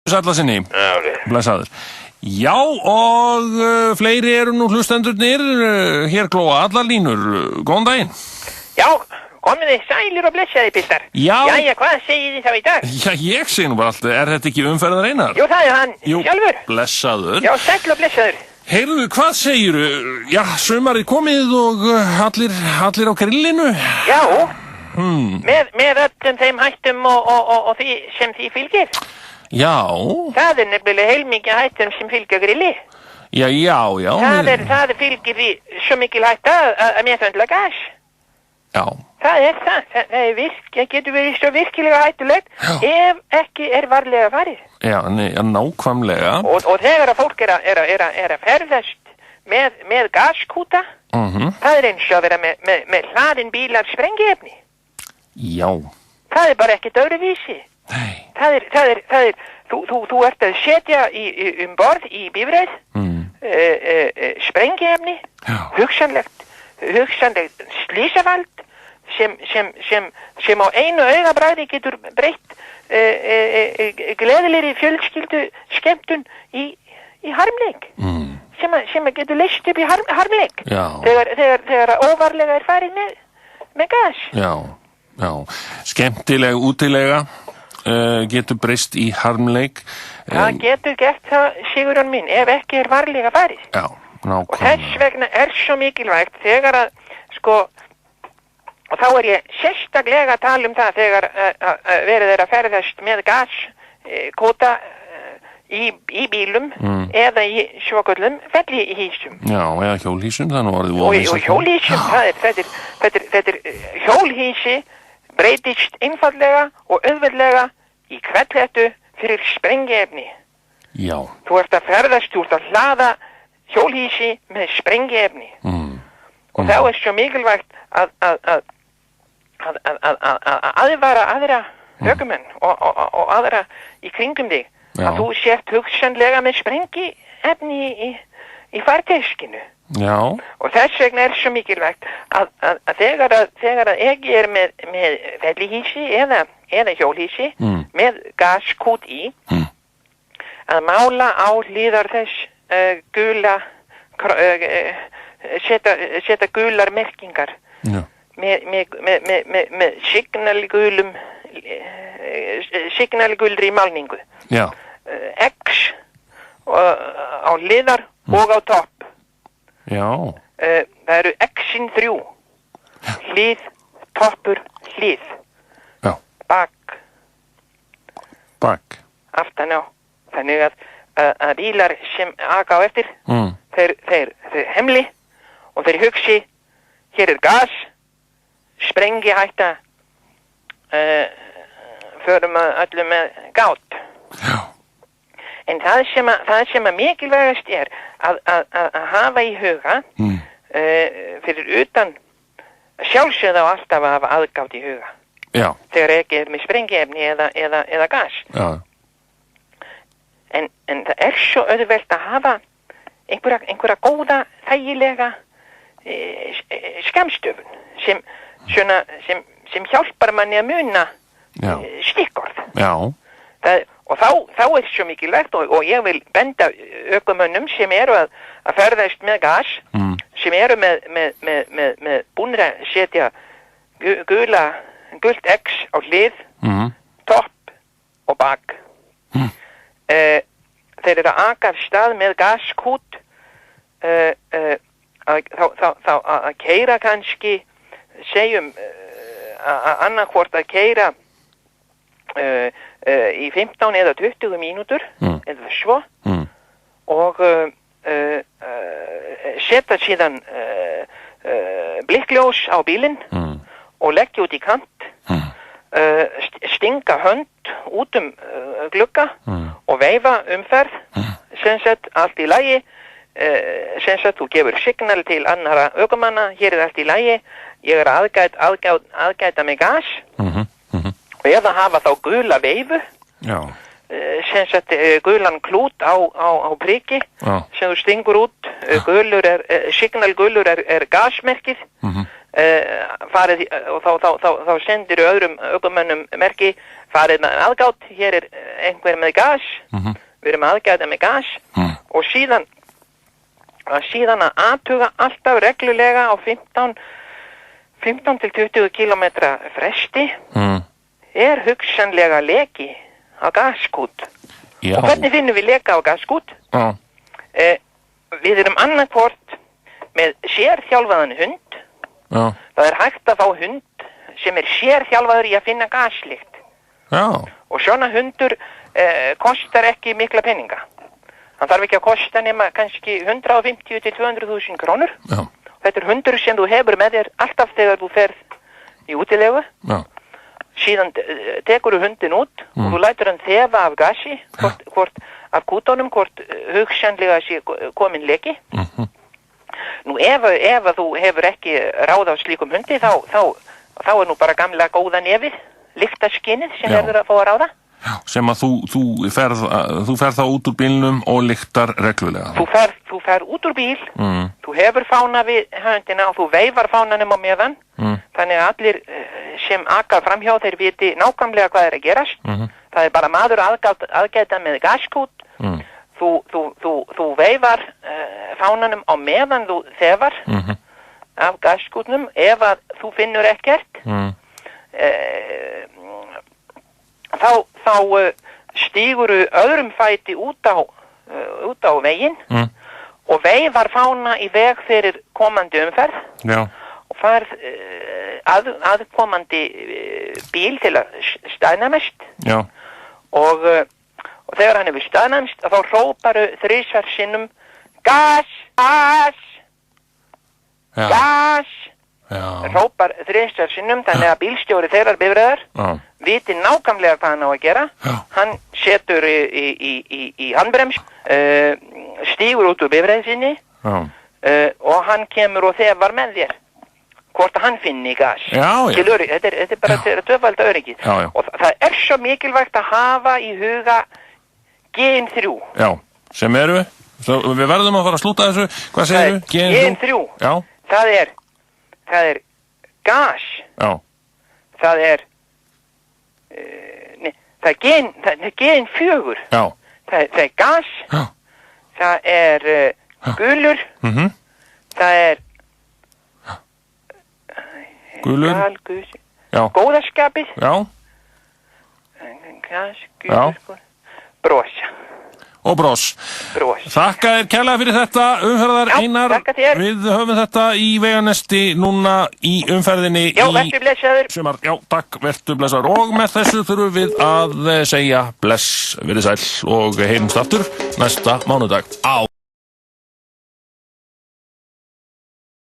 Sællasinni, blessaður. Já, og fleiri eru nú hlustendurnir, hér glóa allar línur, góðan daginn. Já, komið þið sælir og blessaði, piltar. Já. Jæja, hvað segið þið þá í dag? Já, ég segi nú bara allt, þetta ekki umferðar Einar? Jú, það hann sjálfur. Blessaður. Já, sæll og blessaður. Heyrðu, hvað segiru? Já, sumarið komið og allir á grillinu? Já, með öllum þeim hættum og því sem því fylgir. Já. Það nefnilega heilmikið hættum sem fylgja grilli. Já. Það fylgir því svo mikil hætta að meðhöndla gas. Já. Það getur verið svo virkilega hættulegt ef ekki varlega farið. Já, nákvæmlega. Og þegar að fólk er að ferðast með gaskúta, það eins og að vera með hlaðin bílar sprengiefni. Já. Það bara ekkert öðruvísi. Nei. Þú ert að setja borð í bifreið, sprengiefni, hugsanlegt slysavald sem á einu augabragði getur breytt gleðilegri fjölskyldu skemmtun í harmleik, sem getur leyst upp í harmleik þegar óvarlega farið með gas. Já, skemmtileg útilega getur breyst í harmleik. Það getur gert það, Sigurjón minn, ef ekki varlega farið. Já, nákvæmlega. Og þess vegna svo mikilvægt þegar að, og þá ég sérstaklega að tala það þegar verið að ferðast með gaskóta í bílum eða í svoköllum fellihýsum. Já, eða hjólhýsum, það nú orðið og hjólhýsum, þetta hjólhýsi breytist einfaldlega og auðveldlega í kvellettu fyrir sprengiefni. Já. Þú ert að ferðast, þú ert að hlaða hjólhýsi með sprengiefni. Og þá svo mikilvægt að aðvara aðra ökumenn og aðra í kringum þig. Já. Að þú sért hugsanlega með sprengiefni í farteskinu. Já. Og þess vegna svo mikilvægt að þegar að ég með fellihýsi eða hjólhýsi með gaskút í að mála á hlíðar þess gula setja gular merkingar með signalgulri málningu. Já. X á hlíðar og á topp. Já. Það eru X-in 3. Hlið, toppur, hlið. Já. Bak. Aftan á. Þannig að bílar sem aka á eftir, þeir hemli og þeir hugsi, hér gas, sprengihætta, förum öllum með gát. Já. En það sem að mikilvægast að hafa í huga fyrir utan sjálfsögða og alltaf að hafa aðgátt í huga. Já. Þegar ekki með sprengiefni eða gas. Já. En það svo auðvelt að hafa einhverja góða, þægilega skammstöfun sem hjálpar manni að muna stikkorð. Já. Og þá svo mikilvægt og ég vil benda ökumönnum sem eru að ferðast með gas, sem eru með búnir að setja gult X á hlið, topp og bak. Þeir eru að aka af stað með gaskút, þá að keyra kannski, segjum annarkvort að keyra í 15 eða 20 mínútur eða svo og setja síðan blikkljós á bílinn og leggja út í kant, stinga hönd út glugga og veifa umferð, sem sagt allt í lagi, sem sagt þú gefur signal til annara ökumanna, hér allt í lagi, ég að aðgæta með gas. Eða hafa þá gula veifu, sem sagt gulan klút á priki, sem þú stingur út, signalgulur gasmerkið, farið, og þá sendir öðrum ökumönnum merki farið með aðgát, hér einhver með gas, við erum aðgæta með gas og síðan að athuga alltaf reglulega á 15 til 20 kilometra fresti hugsanlega leki á gaskút. Já. Og hvernig finnum við leka á gaskút? Já. Við erum annarkvort með sérþjálfaðan hund. Já. Það hægt að fá hund sem sérþjálfaður í að finna gaslykt. Já. Og svona hundur kostar ekki mikla peninga. Hann þarf ekki að kosta nema kannski 150 til 200.000 krónur. Já. Þetta hundur sem þú hefur með þér alltaf þegar þú ferð í útilegu. Já. Síðan tekur þú hundin út og þú lætur hann þefa af gasi, hvort af kútonum, hvort hugsanlega sé komin leki. Nú ef þú hefur ekki ráð á slíkum hundi, þá nú bara gamla góða nefið, lyktarskinnið sem verður að fá að ráða. Já, sem að þú ferð þá út úr bílnum og lyktar reglulega. Þú ferð út úr bíl, þú hefur fána við höndina og þú veifar fánanum á meðan, þannig að allir sem aka framhjá þeir viti nákvæmlega hvað að gerast. Það bara maður aðgæta með gaskút, þú veifar fánanum á meðan þú þefar af gaskútnum, ef að þú finnur ekkert, þá stíguru öðrum fæti út á veginn og veifar fána í veg fyrir komandi umferð. Já. Og farð aðkomandi bíl til að staðnæmast. Já. Og þegar hann hefur staðnæmst þá hróparu 3 sinnum gas, gas, gas. Hrópar 3 sinnum, þannig að bílstjóri þeirrar bifreiðar viti nákvæmlega hvað hann á að gera. Hann setur í handbrems, stígur út úr bifreið sinni og hann kemur og þefar með þér hvort hann finni gas. Þetta er bara tvöfald öryggið. Og það svo mikilvægt að hafa í huga Gen 3. Já, sem eru við verðum að fara að slúta þessu. Hvað segir þú? Gen 3. Já. Það er gas. Já. Það er gen 4. Já. Það er gas. Já. Það er gulur. Það er gulur. Já. Góðaskapið. Já. Gas, gulur. Brosa. Og bros. Þakka þér kærlega fyrir þetta, umferðar Einar. Við höfum þetta í veganesti núna í umferðinni. Já, vertu blessaður. Sumar. Já, takk, vertu blessaður. Og með þessu þurfum við að segja bless, verið sæl og heyrumst aftur næsta mánudag.